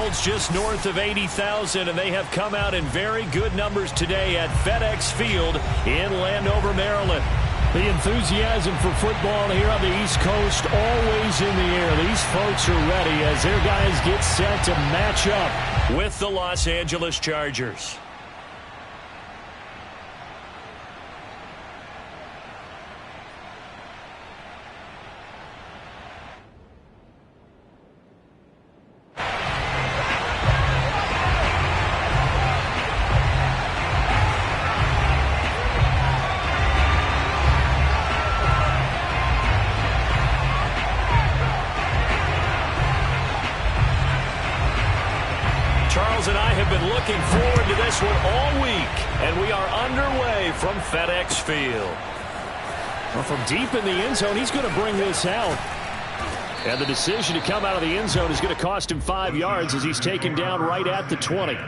holds just north of 80,000, and they have come out in very good numbers today at FedEx Field in Landover, Maryland. The enthusiasm for football here on the East Coast always in the air. These folks are ready as their guys get set to match up with the Los Angeles Chargers. And I have been looking forward to this one all week, and we are underway from FedEx Field. Well, from deep in the end zone, he's going to bring this out. And the decision to come out of the end zone is going to cost him 5 yards as he's taken down right at the 20.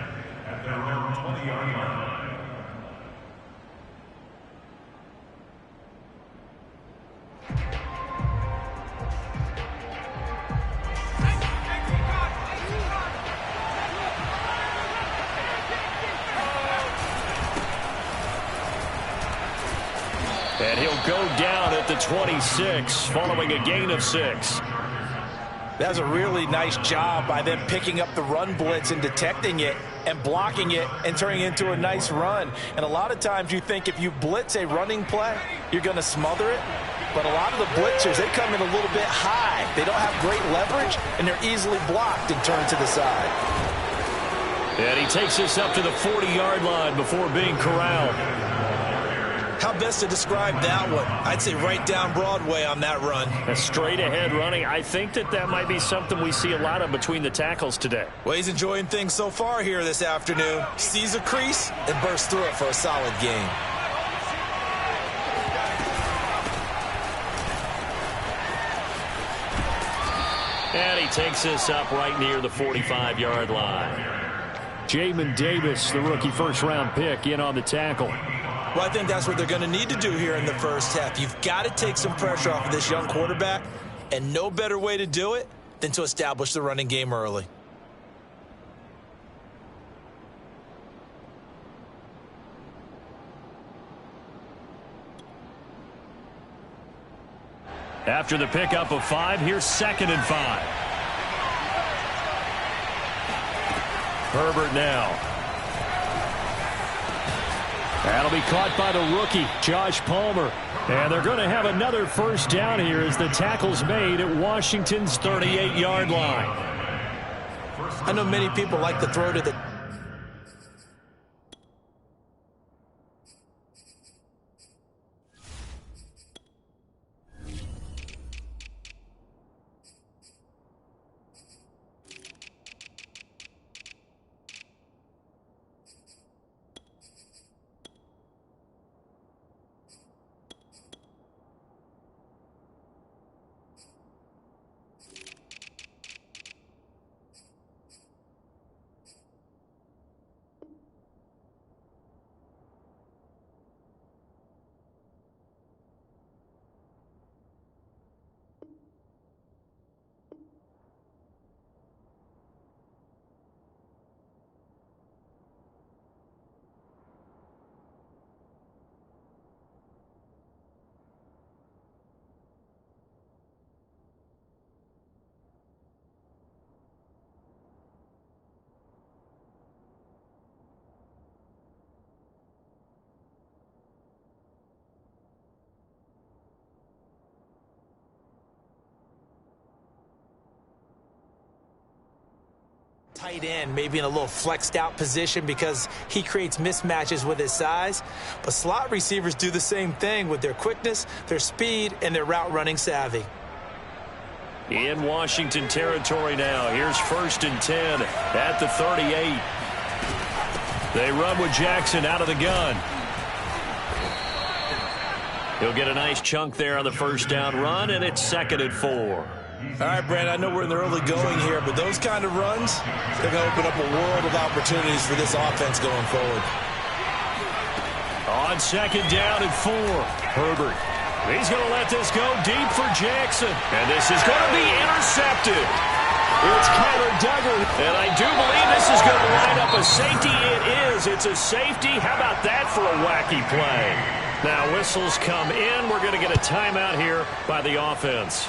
And he'll go down at the 26 following a gain of 6. That's a really nice job by them picking up the run blitz and detecting it and blocking it and turning it into a nice run. And a lot of times you think if you blitz a running play, you're going to smother it. But a lot of the blitzers, they come in a little bit high. They don't have great leverage, and they're easily blocked and turned to the side. And he takes this up to the 40-yard line before being corralled. How best to describe that one? I'd say right down Broadway on that run. A straight-ahead running. I think that might be something we see a lot of between the tackles today. Well, he's enjoying things so far here this afternoon. Sees a crease and bursts through it for a solid gain. And he takes this up right near the 45-yard line. Jamin Davis, the rookie first-round pick, in on the tackle. Well, I think that's what they're going to need to do here in the first half. You've got to take some pressure off of this young quarterback, and no better way to do it than to establish the running game early. After the pickup of 5, here's 2nd and 5. Herbert now. That'll be caught by the rookie, Josh Palmer. And they're going to have another first down here as the tackle's made at Washington's 38-yard line. I know many people like to throw to the tight end, maybe in a little flexed out position because he creates mismatches with his size. But slot receivers do the same thing with their quickness, their speed, and their route running savvy. In Washington territory now. Here's 1st and 10 at the 38. They run with Jackson out of the gun. He'll get a nice chunk there on the first down run, and it's 2nd and 4. All right, Brad, I know we're in the early going here, but those kind of runs, they're going to open up a world of opportunities for this offense going forward. On 2nd down and 4, Herbert. He's going to let this go deep for Jackson. And this is going to be intercepted. It's Kyler Duggar. And I do believe this is going to line up a safety. It is. It's a safety. How about that for a wacky play? Now whistles come in. We're going to get a timeout here by the offense.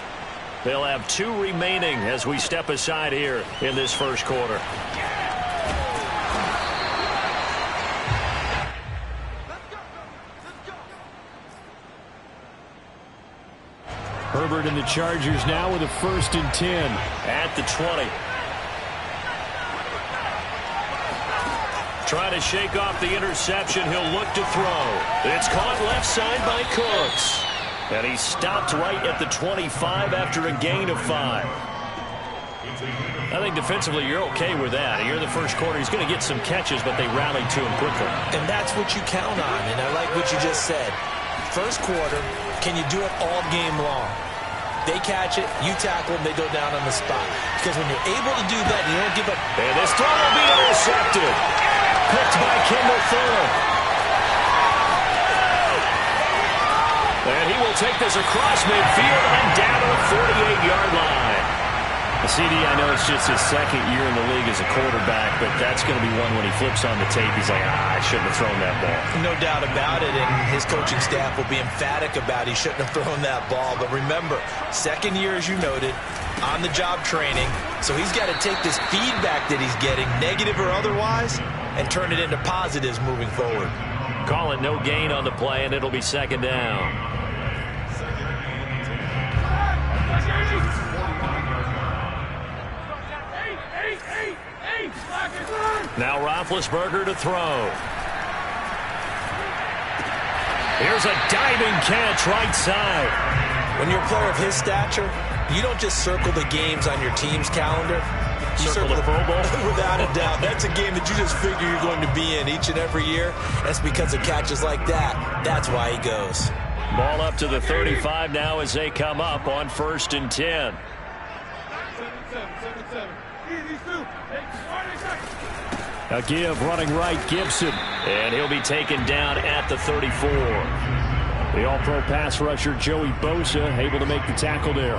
They'll have 2 remaining as we step aside here in this first quarter. Herbert and the Chargers now with a 1st and 10 at the 20. Trying to shake off the interception. He'll look to throw. It's caught left side by Cooks. And he stopped right at the 25 after a gain of 5. I think defensively you're okay with that. Here in the first quarter, he's going to get some catches, but they rallied to him quickly. And that's what you count on, and I like what you just said. First quarter, can you do it all game long? They catch it, you tackle them, they go down on the spot. Because when you're able to do that, you don't give up. And this throw will be intercepted. Picked by Kendall Fuller. And he will take this across midfield and down to the 48-yard line. CD, I know it's just his 2nd year in the league as a quarterback, but that's going to be one when he flips on the tape. He's like, I shouldn't have thrown that ball. No doubt about it, and his coaching staff will be emphatic about he shouldn't have thrown that ball. But remember, 2nd year, as you noted, on-the-job training, so he's got to take this feedback that he's getting, negative or otherwise, and turn it into positives moving forward. Call it no gain on the play, and it'll be 2nd down. Now Roethlisberger to throw. Here's a diving catch right side. When you're a player of his stature, you don't just circle the games on your team's calendar. You circle the Pro Bowl. Without a doubt. That's a game that you just figure you're going to be in each and every year. That's because of catches like that. That's why he goes. Ball up to the 35 now as they come up on 1st and 10. A give running right, Gibson. And he'll be taken down at the 34. The all-pro pass rusher, Joey Bosa, able to make the tackle there.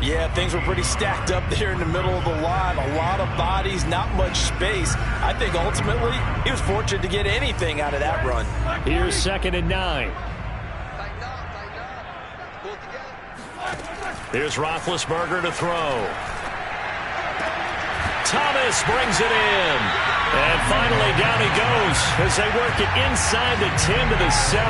Yeah, things were pretty stacked up there in the middle of the line. A lot of bodies, not much space. I think ultimately he was fortunate to get anything out of that run. Here's 2nd and 9. Here's Roethlisberger to throw. Thomas brings it in. And finally down he goes as they work it inside the 10 to the 7.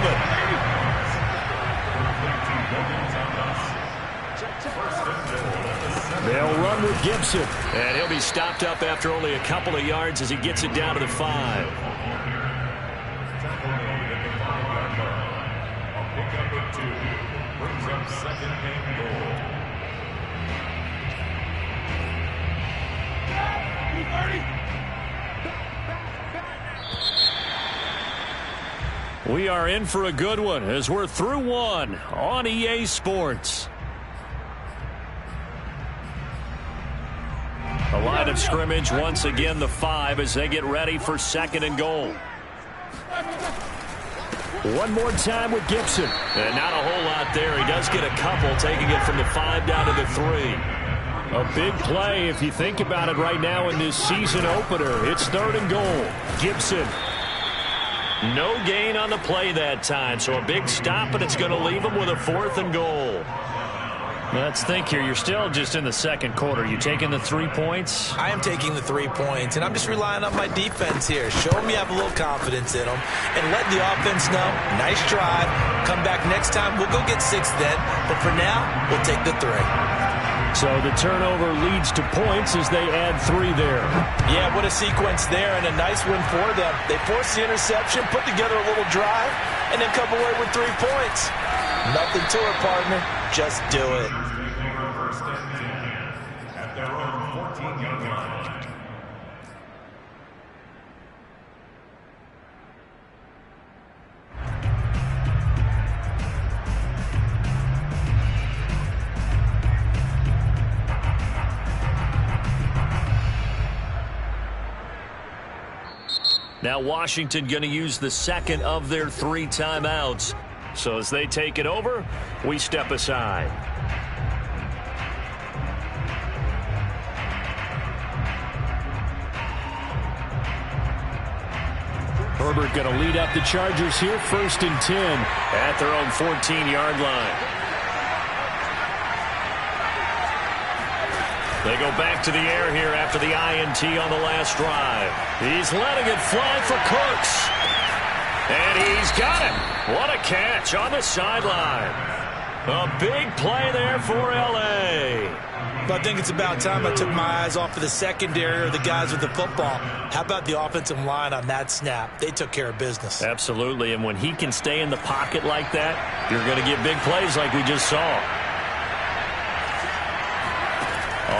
They'll run with Gibson. And he'll be stopped up after only a couple of yards as he gets it down to the 5. We are in for a good one as we're through one on EA Sports. A line of scrimmage once again, the 5 as they get ready for 2nd and goal. One more time with Gibson. And not a whole lot there. He does get a couple, taking it from the 5 down to the 3. A big play if you think about it right now in this season opener. It's 3rd and goal. Gibson. No gain on the play that time, so a big stop, and it's going to leave him with a 4th and goal. Let's think here. You're still just in the 2nd quarter. You taking the 3 points? I am taking the 3 points, and I'm just relying on my defense here. Show them you have a little confidence in them, and let the offense know, nice drive. Come back next time. We'll go get 6 then, but for now, we'll take the 3. So the turnover leads to points as they add 3 there. Yeah, what a sequence there, and a nice win for them. They forced the interception, put together a little drive, and then come away with 3 points. Nothing to it, partner. Just do it. At their own 14-yard line. Now Washington going to use the 2nd of their 3 timeouts. So as they take it over, we step aside. Herbert going to lead up the Chargers here, 1st and 10 at their own 14-yard line. They go back to the air here after the INT on the last drive. He's letting it fly for Cooks. And he's got it. What a catch on the sideline. A big play there for L.A. But I think it's about time I took my eyes off of the secondary or the guys with the football. How about the offensive line on that snap? They took care of business. Absolutely, and when he can stay in the pocket like that, you're going to get big plays like we just saw.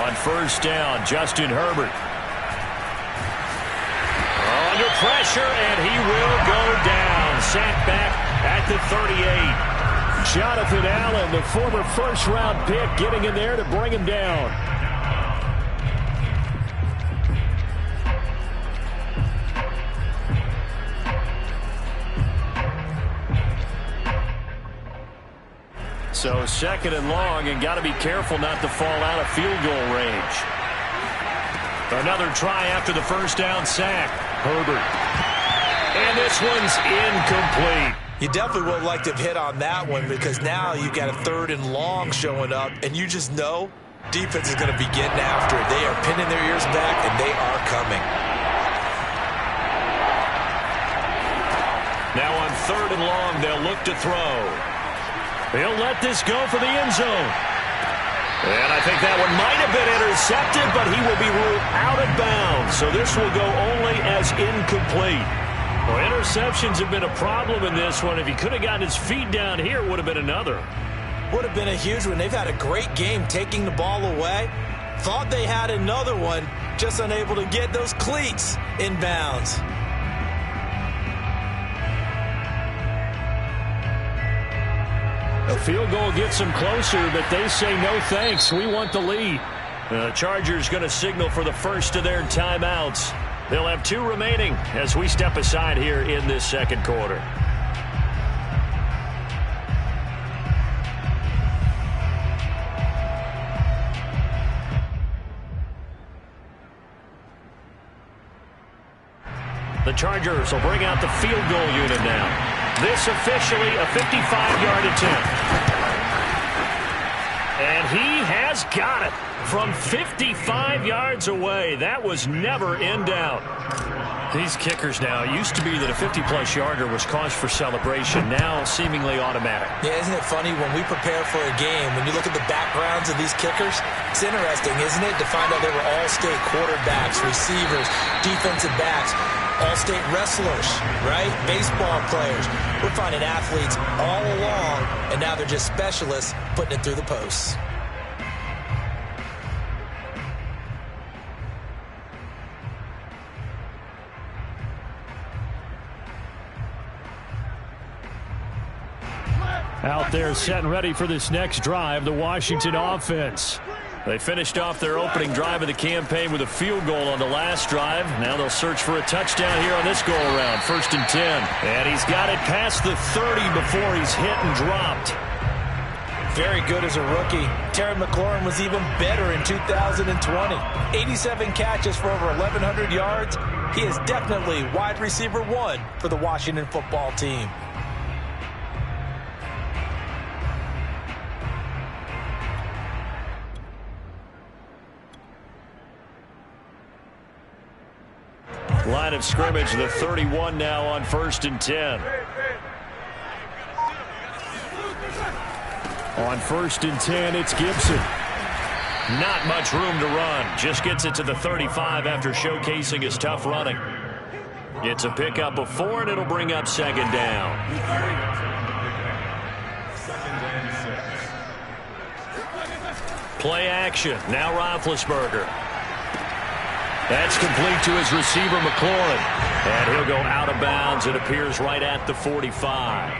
On 1st down, Justin Herbert. Under pressure, and he will go down. Sacked back at the 38. Jonathan Allen, the former first-round pick, getting in there to bring him down. So 2nd and long, and got to be careful not to fall out of field goal range. Another try after the 1st down sack. Herbert. And this one's incomplete. You definitely would like to have hit on that one because now you've got a 3rd and long showing up, and you just know defense is going to be getting after it. They are pinning their ears back, and they are coming. Now on 3rd and long, they'll look to throw. He'll let this go for the end zone. And I think that one might have been intercepted, but he will be ruled out of bounds. So this will go only as incomplete. Well, interceptions have been a problem in this one. If he could have gotten his feet down here, it would have been another. Would have been a huge one. They've had a great game taking the ball away. Thought they had another one, just unable to get those cleats in bounds. A field goal gets them closer, but they say no thanks. We want the lead. The Chargers going to signal for the first of their timeouts. They'll have 2 remaining as we step aside here in this 2nd quarter. The Chargers will bring out the field goal unit now. This officially a 55-yard attempt. And he has got it from 55 yards away. That was never in doubt. These kickers now, it used to be that a 50-plus yarder was cause for celebration, now seemingly automatic. Yeah, isn't it funny when we prepare for a game, when you look at the backgrounds of these kickers, it's interesting, isn't it, to find out they were all-state quarterbacks, receivers, defensive backs, all-state wrestlers, right? Baseball players. We're finding athletes all along, and now they're just specialists putting it through the posts. Out there set and ready for this next drive, the Washington offense. They finished off their opening drive of the campaign with a field goal on the last drive. Now they'll search for a touchdown here on this go-around, 1st and 10. And he's got it past the 30 before he's hit and dropped. Very good as a rookie. Terry McLaurin was even better in 2020. 87 catches for over 1,100 yards. He is definitely wide receiver 1 for the Washington football team. Line of scrimmage, the 31 now on 1st and 10. On 1st and 10, it's Gibson. Not much room to run. Just gets it to the 35 after showcasing his tough running. It's a pickup of 4, and it'll bring up 2nd down. Play action. Now Roethlisberger. That's complete to his receiver, McLaurin. And he'll go out of bounds. It appears right at the 45.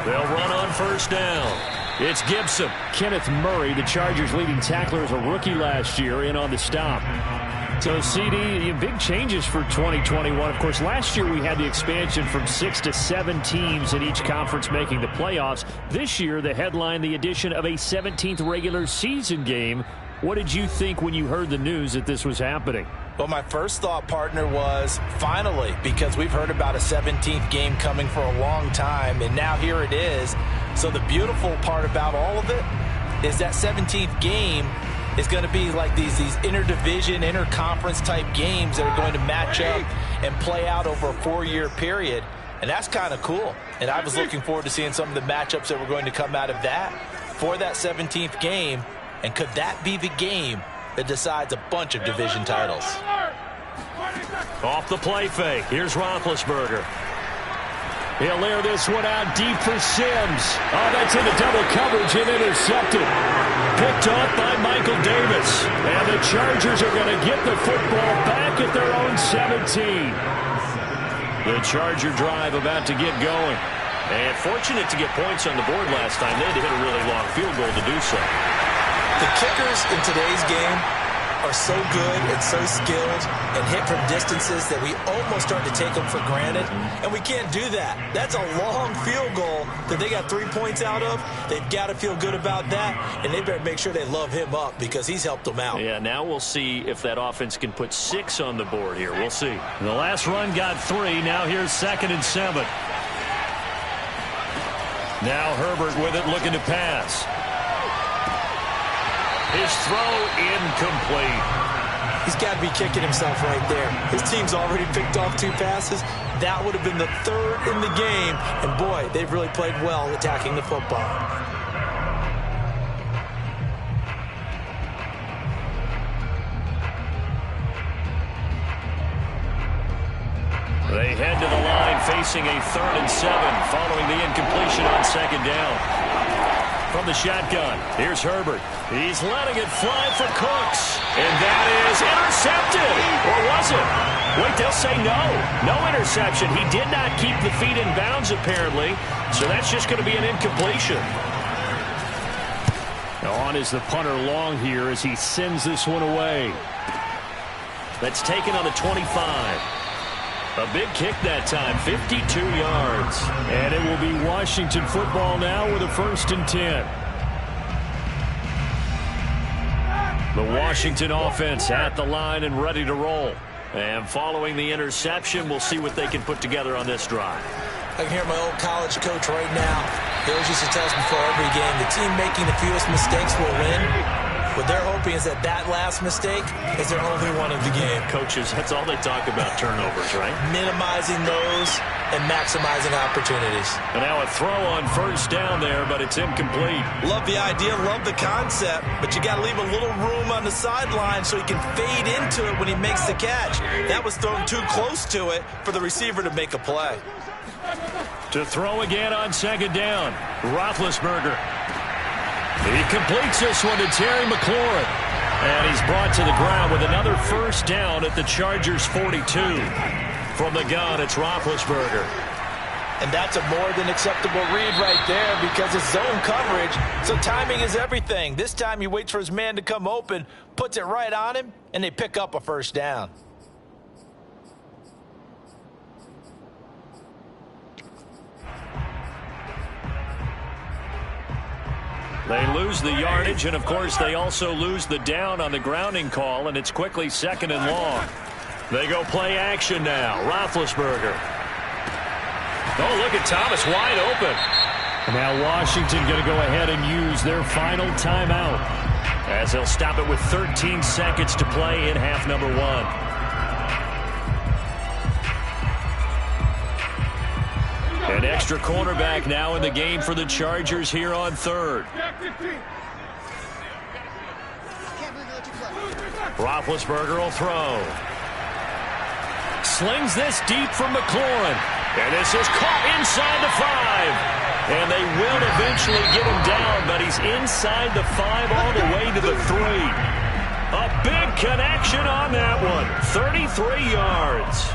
They'll run on 1st down. It's Gibson. Kenneth Murray, the Chargers' leading tackler, as a rookie last year, in on the stop. So, CD, big changes for 2021. Of course, last year we had the expansion from 6 to 7 teams in each conference making the playoffs. This year, the headline, the addition of a 17th regular season game. What did you think when you heard the news that this was happening? Well, my first thought, partner, was finally, because we've heard about a 17th game coming for a long time, and now here it is. So the beautiful part about all of it is that 17th game is going to be like these interdivision, interconference type games that are going to match up and play out over a 4-year period. And that's kind of cool. And I was looking forward to seeing some of the matchups that were going to come out of that for that 17th game. And could that be the game that decides a bunch of division titles? Off the play fake. Here's Roethlisberger. He'll layer this one out deep for Sims. Oh, that's into double coverage and intercepted. Picked off by Michael Davis. And the Chargers are going to get the football back at their own 17. The Charger drive about to get going. And fortunate to get points on the board last time. They had to hit a really long field goal to do so. The kickers in today's game are so good and so skilled and hit from distances that we almost start to take them for granted. And we can't do that. That's a long field goal that they got 3 points out of. They've got to feel good about that, and they better make sure they love him up because he's helped them out. Yeah, now we'll see if that offense can put 6 on the board here. We'll see. The last run got 3. Now here's 2nd and 7. Now Herbert with it, looking to pass. His throw incomplete. He's got to be kicking himself right there. His team's already picked off 2 passes. That would have been the 3rd in the game. And, boy, they've really played well attacking the football. They head to the line facing a 3rd and 7 following the incompletion on 2nd down. From the shotgun, here's Herbert. He's letting it fly for Cooks. And that is intercepted. Or was it? Wait, they'll say no. No interception. He did not keep the feet in bounds, apparently. So that's just going to be an incompletion. Now on is the punter Long here as he sends this one away. That's taken on the 25. A big kick that time, 52 yards. And it will be Washington football now with a 1st and 10. The Washington offense at the line and ready to roll. And following the interception, we'll see what they can put together on this drive. I can hear my old college coach right now. He always used to tell us before every game, the team making the fewest mistakes will win. What they're hoping is that last mistake is their only one of the game. Coaches, that's all they talk about, turnovers, right? Minimizing those and maximizing opportunities. And now a throw on 1st down there, but it's incomplete. Love the idea, love the concept, but you got to leave a little room on the sideline so he can fade into it when he makes the catch. That was thrown too close to it for the receiver to make a play. To throw again on 2nd down, Roethlisberger. He completes this one to Terry McLaurin. And he's brought to the ground with another 1st down at the Chargers' 42. From the gun, it's Roethlisberger. And that's a more than acceptable read right there because it's zone coverage, so timing is everything. This time he waits for his man to come open, puts it right on him, and they pick up a 1st down. They lose the yardage, and, of course, they also lose the down on the grounding call, and it's quickly 2nd and long. They go play action now. Roethlisberger. Oh, look at Thomas wide open. Now Washington going to go ahead and use their final timeout as they'll stop it with 13 seconds to play in half number 1. An extra cornerback now in the game for the Chargers here on 3rd. Roethlisberger will throw. Slings this deep from McLaurin. And this is caught inside the 5. And they will eventually get him down, but he's inside the 5 all the way to the 3. A big connection on that one. 33 yards.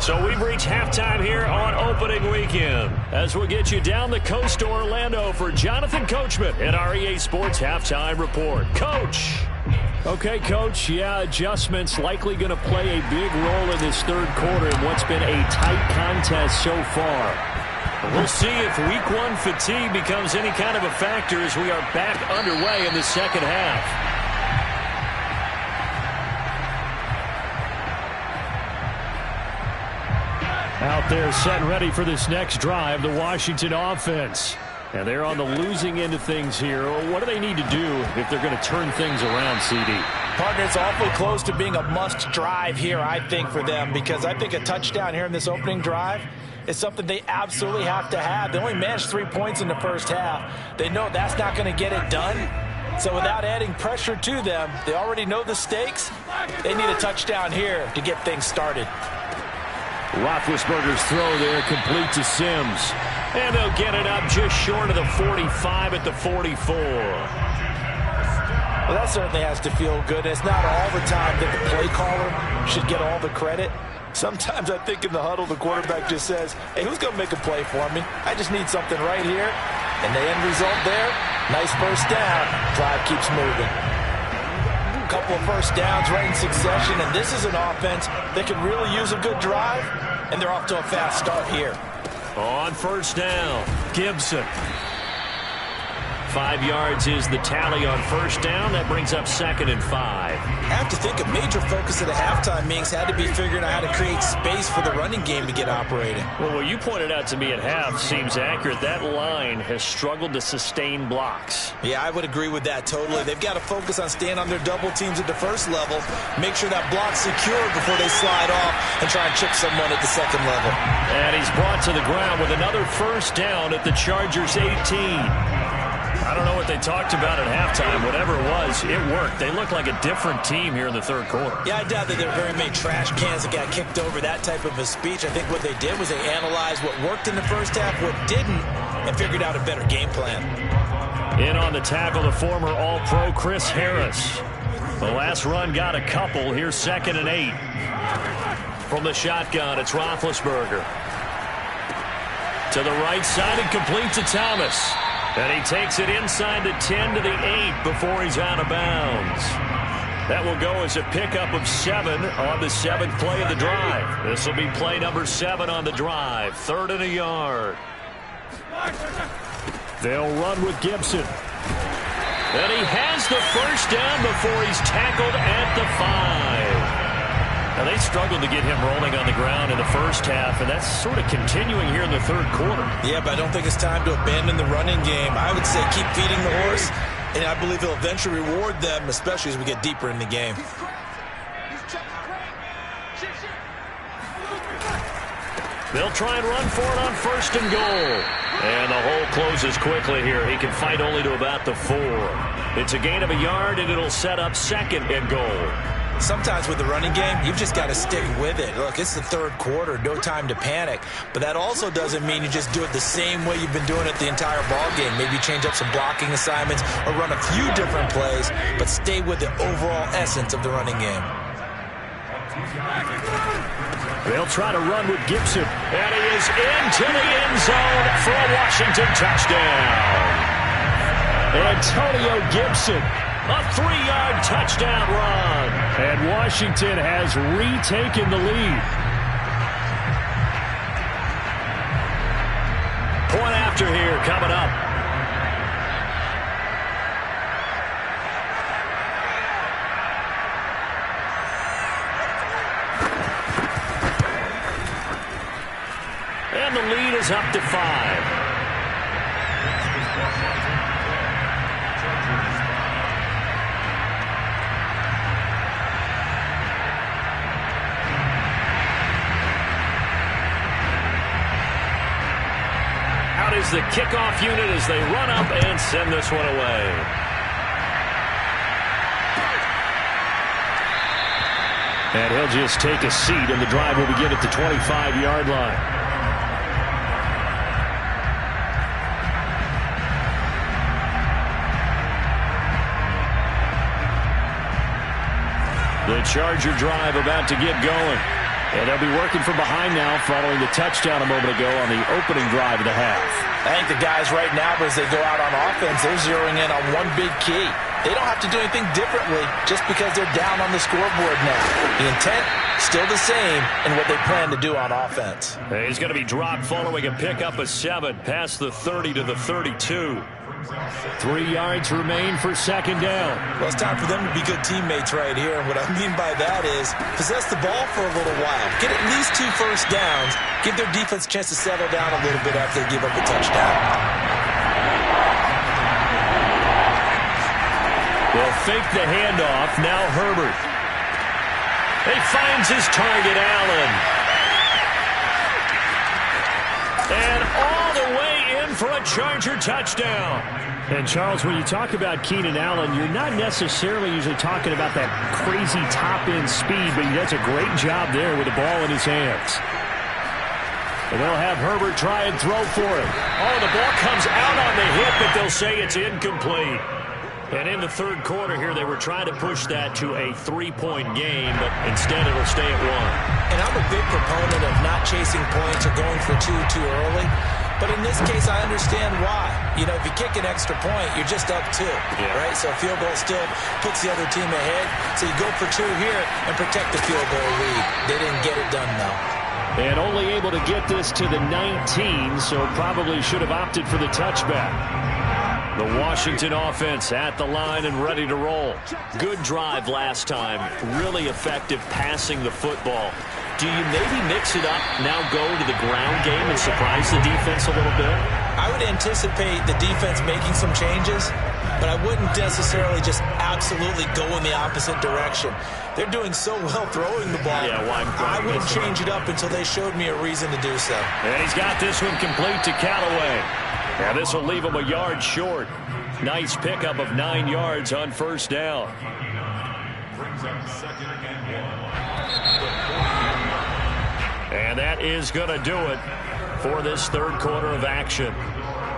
So we've reached halftime here on opening weekend. As we'll get you down the coast to Orlando for Jonathan Coachman at our EA Sports Halftime Report. Coach. Okay, Coach, yeah, adjustments likely going to play a big role in this third quarter in what's been a tight contest so far. We'll see if week one fatigue becomes any kind of a factor as we are back underway in the second half. Out there set and ready for this next drive, the Washington offense. And they're on the losing end of things here. What do they need to do if they're going to turn things around, CD? Partner, it's awfully close to being a must drive here, I think, for them, because I think a touchdown here in this opening drive is something they absolutely have to have. They only managed 3 points in the first half. They know that's not going to get it done. So without adding pressure to them, they already know the stakes. They need a touchdown here to get things started. Roethlisberger's throw there complete to Sims. And they'll get it up just short of the 45 at the 44. Well, that certainly has to feel good. It's not all the time that the play caller should get all the credit. Sometimes I think in the huddle, the quarterback just says, hey, who's going to make a play for me? I just need something right here. And the end result there, nice first down. Drive keeps moving. A couple of first downs right in succession, and this is an offense that can really use a good drive, and they're off to a fast start here. On first down, Gibson. 5 yards is the tally on first down. That brings up 2nd and 5. I have to think a major focus at a halftime meetings had to be figuring out how to create space for the running game to get operating. Well, what you pointed out to me at half seems accurate. That line has struggled to sustain blocks. Yeah, I would agree with that totally. They've got to focus on staying on their double teams at the first level, make sure that block's secure before they slide off and try and chip someone at the second level. And he's brought to the ground with another first down at the Chargers' 18. I don't know what they talked about at halftime. Whatever it was, it worked. They look like a different team here in the third quarter. Yeah, I doubt that there are very many trash cans that got kicked over that type of a speech. I think what they did was they analyzed what worked in the first half, what didn't, and figured out a better game plan. In on the tackle, the former All-Pro Chris Harris. The last run got a couple. Here's 2nd and 8. From the shotgun, it's Roethlisberger. To the right side and complete to Thomas. And he takes it inside the 10 to the 8 before he's out of bounds. That will go as a pickup of 7 on the 7th play of the drive. This will be play number 7 on the drive. 3rd and a yard. They'll run with Gibson. And he has the first down before he's tackled at the 5. Now, they struggled to get him rolling on the ground in the first half, and that's sort of continuing here in the third quarter. Yeah, but I don't think it's time to abandon the running game. I would say keep feeding the horse, and I believe he'll eventually reward them, especially as we get deeper in the game. They'll try and run for it on 1st and goal. And the hole closes quickly here. He can fight only to about the 4. It's a gain of a yard, and it'll set up 2nd and goal. Sometimes with the running game, you've just got to stick with it. Look, it's the third quarter, no time to panic. But that also doesn't mean you just do it the same way you've been doing it the entire ball game. Maybe change up some blocking assignments or run a few different plays, but stay with the overall essence of the running game. They'll try to run with Gibson. And he is into the end zone for a Washington touchdown. Antonio Gibson. A 3-yard touchdown run. And Washington has retaken the lead. Point after here coming up. And the lead is up to 5. Is the kickoff unit as they run up and send this one away. And he'll just take a seat, and the drive will begin at the 25-yard line. The Charger drive about to get going. And they'll be working from behind now following the touchdown a moment ago on the opening drive of the half. I think the guys right now, as they go out on offense, they're zeroing in on one big key. They don't have to do anything differently just because they're down on the scoreboard now. The intent, still the same in what they plan to do on offense. He's going to be dropped following a pickup of 7 past the 30 to the 32. 3 yards remain for second down. Well, it's time for them to be good teammates right here. And what I mean by that is possess the ball for a little while. Get at least 2 first downs. Give their defense a chance to settle down a little bit after they give up a touchdown. They'll fake the handoff. Now Herbert. He finds his target, Allen. And all the way in for a Charger touchdown. And, Charles, when you talk about Keenan Allen, you're not necessarily usually talking about that crazy top-end speed, but he does a great job there with the ball in his hands. And they'll have Herbert try and throw for it. Oh, the ball comes out on the hit, but they'll say it's incomplete. And in the third quarter here, they were trying to push that to a 3-point game, but instead it'll stay at 1. And I'm a big proponent of not chasing points or going for 2 too early. But in this case, I understand why. You know, if you kick an extra point, you're just up 2, right? So a field goal still puts the other team ahead. So you go for 2 here and protect the field goal lead. They didn't get it done, though. And only able to get this to the 19, so probably should have opted for the touchback. The Washington offense at the line and ready to roll. Good drive last time. Really effective passing the football. Do you maybe mix it up, now go to the ground game and surprise the defense a little bit? I would anticipate the defense making some changes, but I wouldn't necessarily just absolutely go in the opposite direction. They're doing so well throwing the ball. Yeah, well, I wouldn't change it up until they showed me a reason to do so. And he's got this one complete to Callaway. Now this will leave him a yard short. Nice pickup of 9 yards on first down. And that is going to do it for this third quarter of action.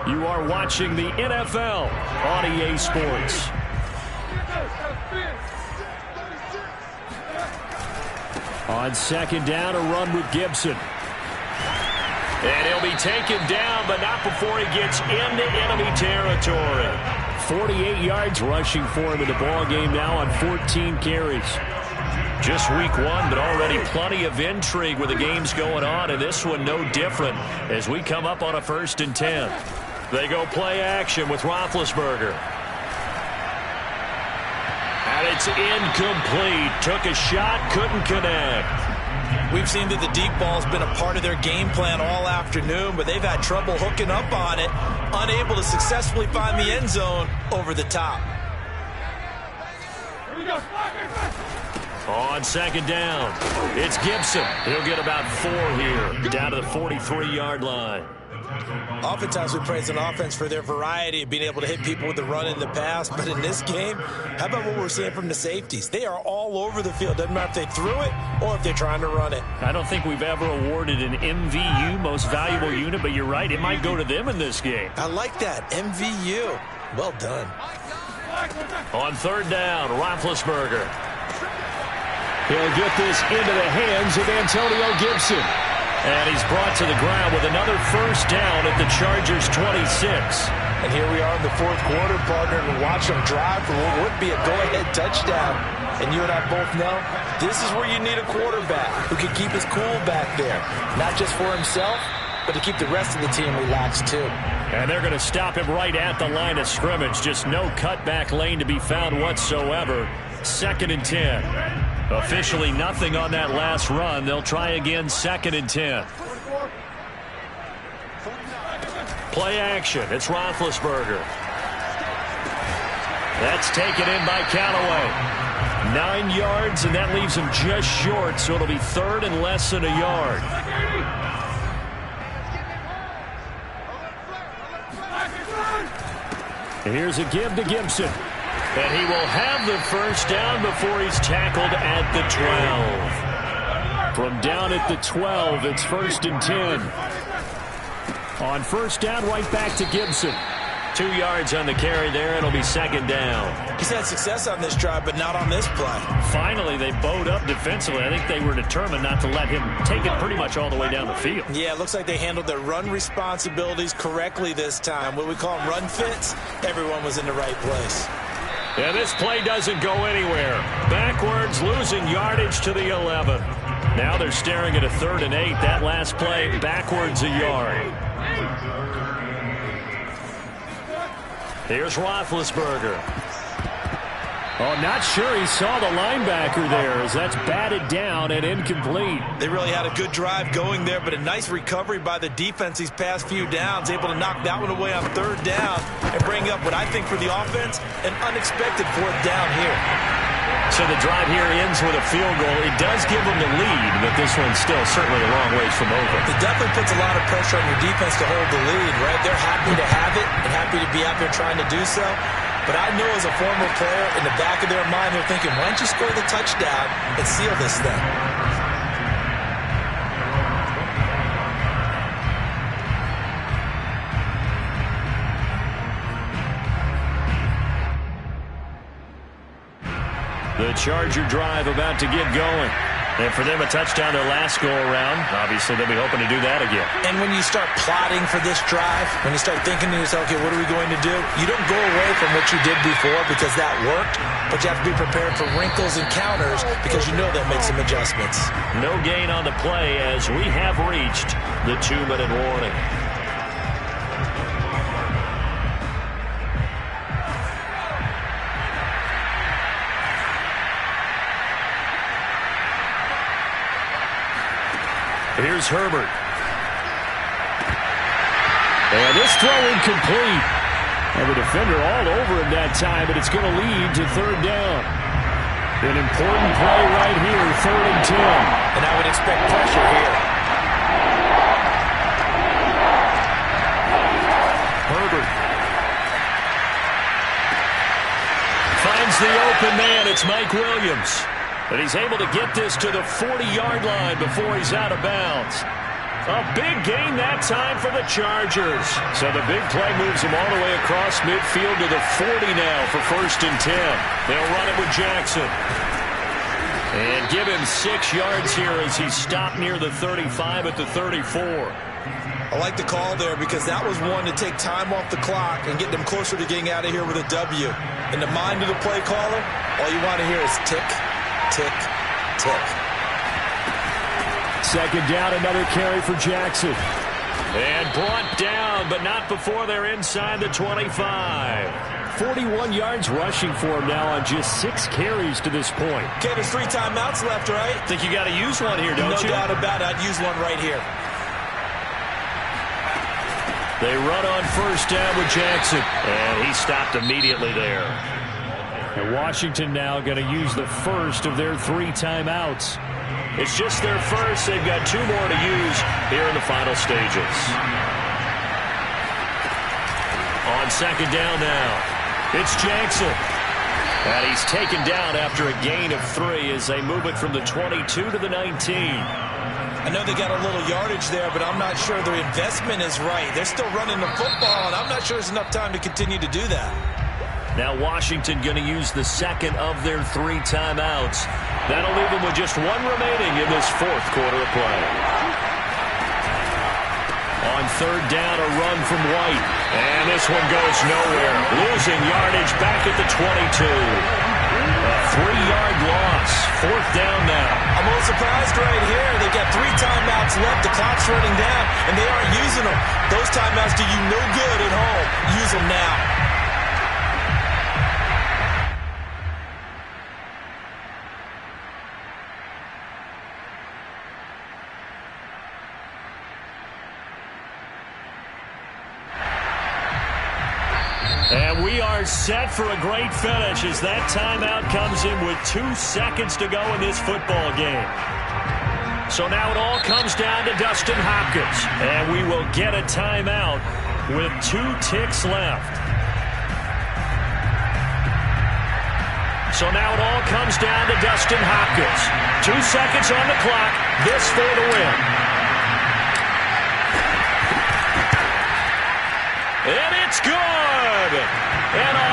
You are watching the NFL on EA Sports. On second down, a run with Gibson. And he'll be taken down, but not before he gets into enemy territory. 48 yards rushing for him in the ball game now on 14 carries. Just week 1, but already plenty of intrigue with the games going on, and this one no different as we come up on a 1st and 10. They go play action with Roethlisberger. And it's incomplete. Took a shot, couldn't connect. We've seen that the deep ball's been a part of their game plan all afternoon, but they've had trouble hooking up on it, unable to successfully find the end zone over the top. On second down, it's Gibson. He'll get about 4 here, down to the 43-yard line. Oftentimes we praise an offense for their variety of being able to hit people with the run in the pass, but in this game, how about what we're seeing from the safeties? They are all over the field. Doesn't matter if they threw it or if they're trying to run it. I don't think we've ever awarded an MVU, most valuable unit, but you're right, it might go to them in this game. I like that, MVU. Well done. On third down, Roethlisberger. He'll get this into the hands of Antonio Gibson. And he's brought to the ground with another first down at the Chargers' 26. And here we are in the fourth quarter, partner, and watch them drive for what would be a go-ahead touchdown. And you and I both know this is where you need a quarterback who can keep his cool back there. Not just for himself, but to keep the rest of the team relaxed too. And they're going to stop him right at the line of scrimmage. Just no cutback lane to be found whatsoever. 2nd and 10. Officially nothing on that last run. They'll try again, 2nd and 10. Play action. It's Roethlisberger. That's taken in by Callaway. 9 yards, and that leaves him just short, so it'll be 3rd and less than a yard. Here's a give to Gibson. And he will have the first down before he's tackled at the 12. From down at the 12, it's 1st and 10. On first down, right back to Gibson. 2 yards on the carry there. It'll be second down. He's had success on this drive, but not on this play. Finally, they bowed up defensively. I think they were determined not to let him take it pretty much all the way down the field. Yeah, it looks like they handled their run responsibilities correctly this time. What we call them run fits, everyone was in the right place. And this play doesn't go anywhere. Backwards, losing yardage to the 11. Now they're staring at a 3rd and 8. That last play, backwards a yard. Here's Roethlisberger. Oh, not sure he saw the linebacker there as that's batted down and incomplete. They really had a good drive going there, but a nice recovery by the defense these past few downs, able to knock that one away on 3rd down and bring up what I think for the offense, an unexpected 4th down here. So the drive here ends with a field goal. It does give them the lead, but this one's still certainly a long ways from over. It definitely puts a lot of pressure on your defense to hold the lead, right? They're happy to have it and happy to be out there trying to do so. But I know as a former player, in the back of their mind, they're thinking, why don't you score the touchdown and seal this thing? The Charger drive about to get going. And for them, a touchdown their last go-around. Obviously, they'll be hoping to do that again. And when you start plotting for this drive, when you start thinking to yourself, okay, what are we going to do? You don't go away from what you did before because that worked, but you have to be prepared for wrinkles and counters because you know they'll make some adjustments. No gain on the play as we have reached the 2-minute warning. Here's Herbert. And this throw incomplete. And the defender all over him that time, but it's going to lead to 3rd down. An important play right here, 3rd and 10. And I would expect pressure here. Herbert. Finds the open man. It's Mike Williams. But he's able to get this to the 40-yard line before he's out of bounds. A big gain that time for the Chargers. So the big play moves him all the way across midfield to the 40 now for 1st and 10. They'll run it with Jackson. And give him 6 yards here as he's stopped near the 35 at the 34. I like the call there because that was one to take time off the clock and get them closer to getting out of here with a W. In the mind of the play caller, all you want to hear is tick, tick, tick. 2nd down, another carry for Jackson. And brought down, but not before they're inside the 25. 41 yards rushing for him now on just 6 carries to this point. Okay, there's 3 timeouts left, right? Think you got to use one here, don't you? No doubt about it. I'd use one right here. They run on 1st down with Jackson. And he stopped immediately there. And Washington now going to use the first of their 3 timeouts. It's just their first. They've got 2 more to use here in the final stages. On 2nd down now, it's Jackson. And he's taken down after a gain of 3 as they move it from the 22 to the 19. I know they got a little yardage there, but I'm not sure their investment is right. They're still running the football, and I'm not sure there's enough time to continue to do that. Now Washington going to use the 2nd of their 3 timeouts. That'll leave them with just 1 remaining in this 4th quarter of play. On 3rd down, a run from White. And this one goes nowhere. Losing yardage back at the 22. A 3-yard loss. 4th down now. I'm a little surprised right here. They've got 3 timeouts left. The clock's running down, and they aren't using them. Those timeouts do you no good at home. Use them now. And we are set for a great finish as that timeout comes in with 2 seconds to go in this football game. So now it all comes down to Dustin Hopkins. And we will get a timeout with 2 ticks left. So now it all comes down to Dustin Hopkins. 2 seconds on the clock. This for the win. And it's good! And